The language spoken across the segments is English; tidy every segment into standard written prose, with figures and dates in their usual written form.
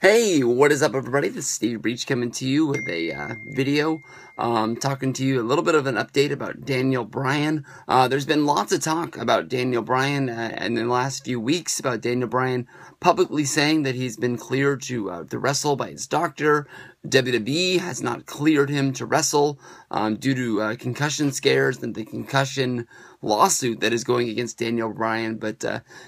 Hey, what is up, everybody? This is Steve Breach coming to you with a video talking to you a little bit of an update about Daniel Bryan. There's been lots of talk about Daniel Bryan in the last few weeks about Daniel Bryan publicly saying that he's been cleared to wrestle by his doctor. WWE has not cleared him to wrestle due to concussion scares and the concussion lawsuit that is going against Daniel Bryan. But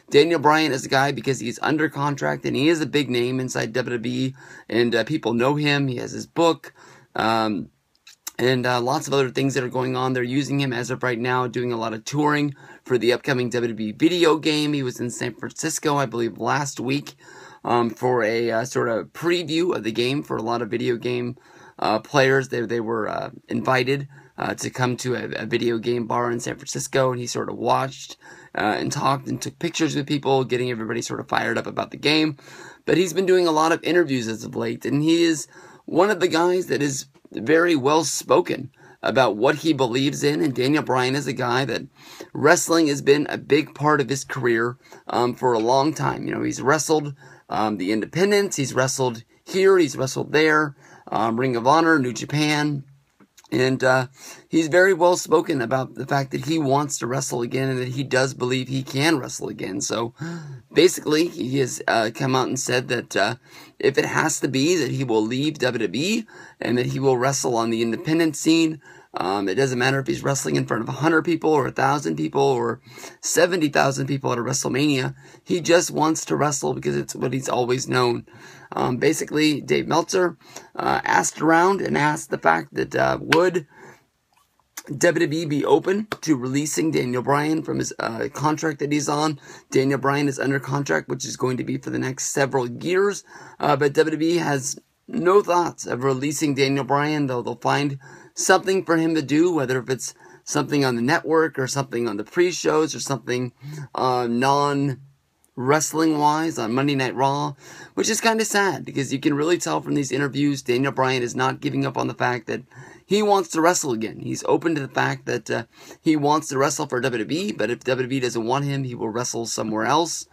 Daniel Bryan is a guy because he's under contract and he is a big name inside WWE, and people know him. He has his book and lots of other things that are going on. They're using him as of right now, doing a lot of touring for the upcoming WWE video game. He was in San Francisco, I believe, last week for a sort of preview of the game for a lot of video game players. They were invited to come to a video game bar in San Francisco, and he sort of watched and talked and took pictures with people, getting everybody sort of fired up about the game. But he's been doing a lot of interviews as of late, and he is one of the guys that is very well spoken about what he believes in. And Daniel Bryan is a guy that wrestling has been a big part of his career for a long time. You know, he's wrestled the independents, he's wrestled here, he's wrestled there, Ring of Honor, New Japan. And he's very well spoken about the fact that he wants to wrestle again and that he does believe he can wrestle again. So basically, he has come out and said that if it has to be, that he will leave WWE and that he will wrestle on the independent scene. It doesn't matter if he's wrestling in front of 100 people or 1,000 people or 70,000 people at a WrestleMania. He just wants to wrestle because it's what he's always known. Basically, Dave Meltzer asked around and asked the fact that would WWE be open to releasing Daniel Bryan from his contract that he's on. Daniel Bryan is under contract, which is going to be for the next several years. But WWE has no thoughts of releasing Daniel Bryan, though they'll find something for him to do, whether if it's something on the network or something on the pre-shows or something non-wrestling wise on Monday Night Raw, which is kind of sad because you can really tell from these interviews Daniel Bryan is not giving up on the fact that he wants to wrestle again. He's open to the fact that he wants to wrestle for WWE, but if WWE doesn't want him, he will wrestle somewhere else.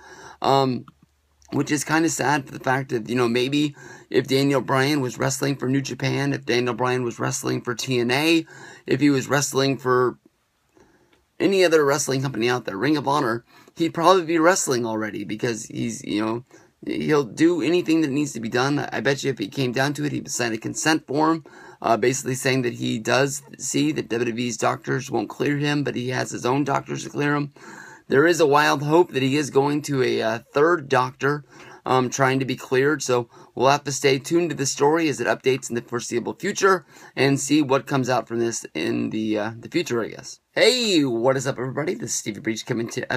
Which is kind of sad for the fact that, you know, maybe if Daniel Bryan was wrestling for New Japan, if Daniel Bryan was wrestling for TNA, if he was wrestling for any other wrestling company out there, Ring of Honor, he'd probably be wrestling already because he's, you know, he'll do anything that needs to be done. I bet you if it came down to it, he would sign a consent form, basically saying that he does see that WWE's doctors won't clear him, but he has his own doctors to clear him. There is a wild hope that he is going to a third doctor trying to be cleared, so we'll have to stay tuned to the story as it updates in the foreseeable future and see what comes out from this in the future, I guess. Hey, what is up, everybody? This is Stevie Breach coming to